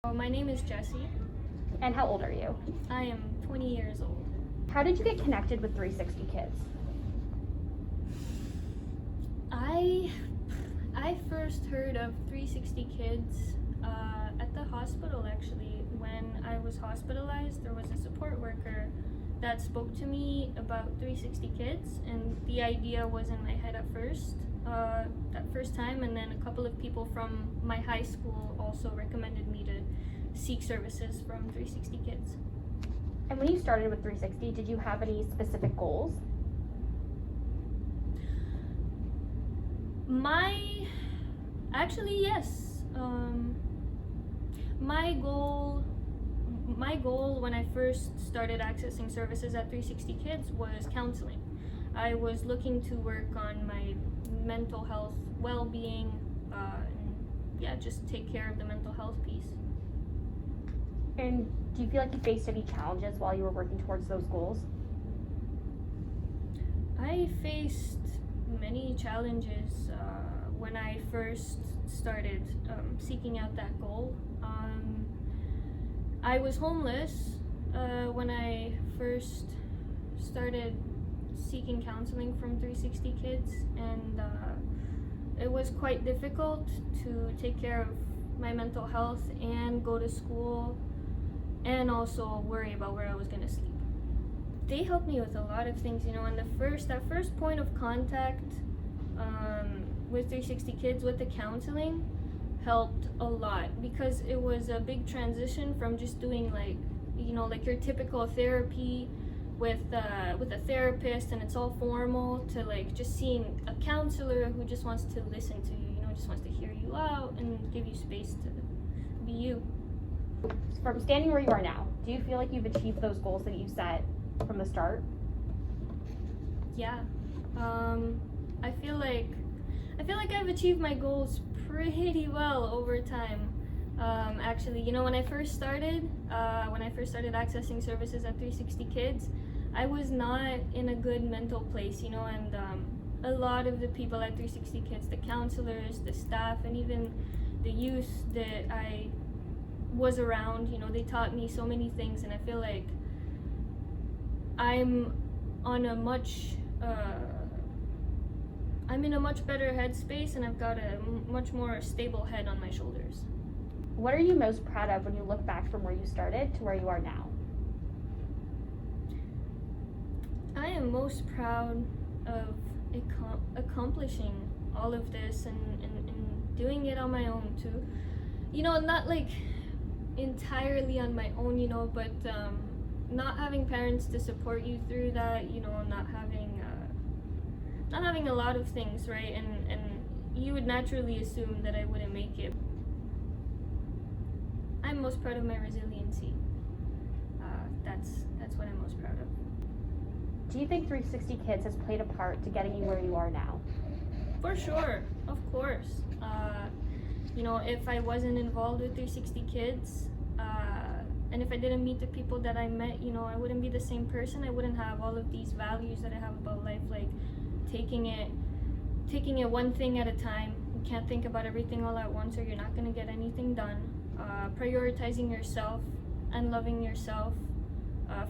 My name is Jessie. And how old are you? I am 20 years old. How did you get connected with 360 Kids? I first heard of 360 Kids at the hospital, actually. When I was hospitalized, there was a support worker that spoke to me about 360 Kids, and the idea was in my head at first, that first time, and then a couple of people from my high school also recommended me to seek services from 360 Kids. And when you started with 360, did you have any specific goals? Actually, yes. My goal when I first started accessing services at 360 Kids was counseling. I was looking to work on my mental health, well-being, and just take care of the mental health piece. And do you feel like you faced any challenges while you were working towards those goals? I faced many challenges when I first started seeking out that goal. I was homeless when I first started seeking counseling from 360 Kids, and it was quite difficult to take care of my mental health and go to school and also worry about where I was going to sleep. They helped me with a lot of things, and that first point of contact with 360 Kids with the counseling helped a lot, because it was a big transition from just doing like your typical therapy with a therapist and it's all formal, to like just seeing a counselor who just wants to listen to you, just wants to hear you out and give you space to be you. From standing where you are now, do you feel like you've achieved those goals that you set from the start? Yeah. I feel like I've achieved my goals pretty well over time. Actually, when I first started accessing services at 360 Kids, I was not in a good mental place, and a lot of the people at 360 Kids, the counselors, the staff, and even the youth that I was around, they taught me so many things, and I feel like I'm in a much better headspace, and I've got a much more stable head on my shoulders. What are you most proud of when you look back from where you started to where you are now? I am most proud of accomplishing all of this and doing it on my own too. Not like entirely on my own, but not having parents to support you through that, not having a lot of things, right? And you would naturally assume that I wouldn't make it. I'm most proud of my resiliency. That's what I'm most proud of. Do you think 360 Kids has played a part to getting you where you are now? For sure, of course. If I wasn't involved with 360 Kids, and if I didn't meet the people that I met, I wouldn't be the same person. I wouldn't have all of these values that I have about life, like taking it one thing at a time. You can't think about everything all at once, or you're not going to get anything done. Prioritizing yourself and loving yourself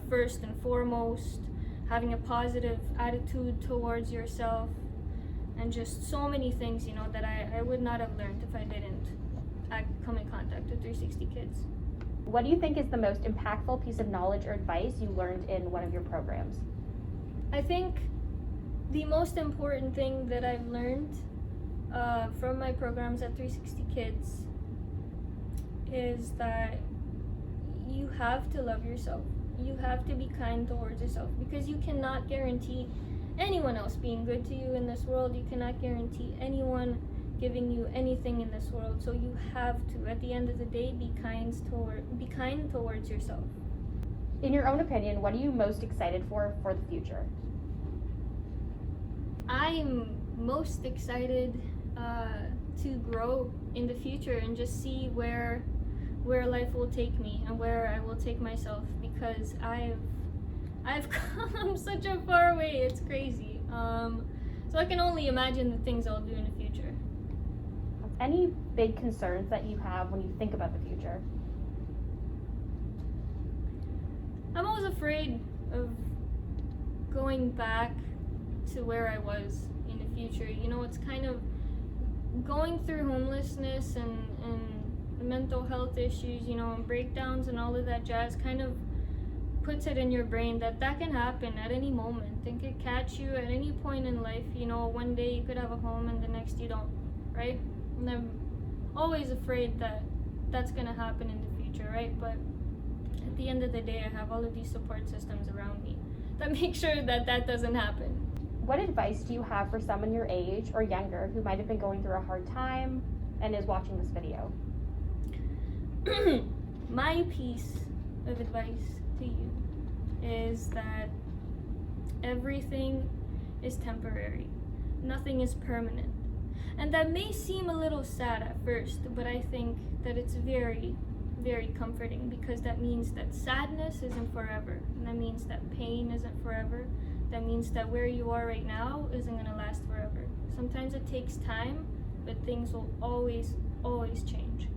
first and foremost, having a positive attitude towards yourself, and just so many things, that I would not have learned if I didn't come in contact with 360 Kids. What do you think is the most impactful piece of knowledge or advice you learned in one of your programs? I think the most important thing that I've learned from my programs at 360 Kids is that you have to love yourself. You have to be kind towards yourself, because you cannot guarantee anyone else being good to you in this world. You cannot guarantee anyone giving you anything in this world. So you have to, at the end of the day, be kind towards yourself. In your own opinion, what are you most excited for the future? I'm most excited to grow in the future and just see where life will take me and where I will take myself, because I've come such a far way. It's crazy. So I can only imagine the things I'll do in the future. Any big concerns that you have when you think about the future? I'm always afraid of going back to where I was in the future. You know, it's kind of going through homelessness and mental health issues, you know, and breakdowns and all of that jazz kind of puts it in your brain that can happen at any moment. It could catch you at any point in life. You know, one day you could have a home and the next you don't, right? And I'm always afraid that that's gonna happen in the future, right? But at the end of the day, I have all of these support systems around me that make sure that doesn't happen. What advice do you have for someone your age or younger who might have been going through a hard time and is watching this video? My piece of advice to you is that everything is temporary. Nothing is permanent. And that may seem a little sad at first, but I think that it's very, very comforting, because that means that sadness isn't forever. And that means that pain isn't forever. That means that where you are right now isn't gonna last forever. Sometimes it takes time, but things will always, always change.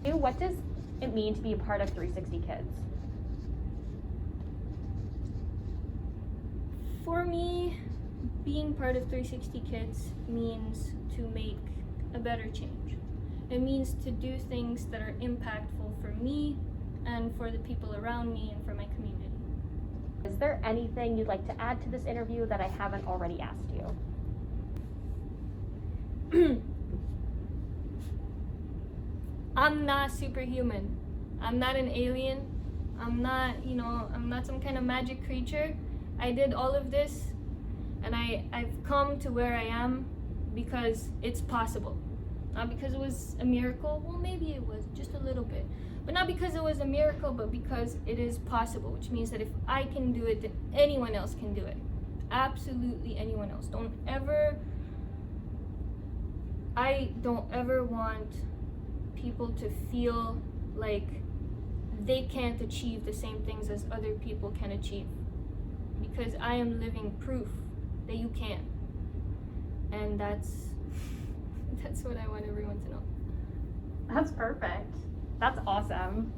What does it mean to be a part of 360 Kids? For me, being part of 360 Kids means to make a better change. It means to do things that are impactful for me and for the people around me and for my community. Is there anything you'd like to add to this interview that I haven't already asked you? I'm not superhuman. I'm not an alien. I'm not some kind of magic creature. I did all of this, and I've come to where I am because it's possible. Not because it was a miracle. Well, maybe it was, just a little bit. But not because it was a miracle, but because it is possible, which means that if I can do it, then anyone else can do it. Absolutely anyone else. I don't ever want people to feel like they can't achieve the same things as other people can achieve, because I am living proof that you can. And that's what I want everyone to know. That's perfect. That's awesome.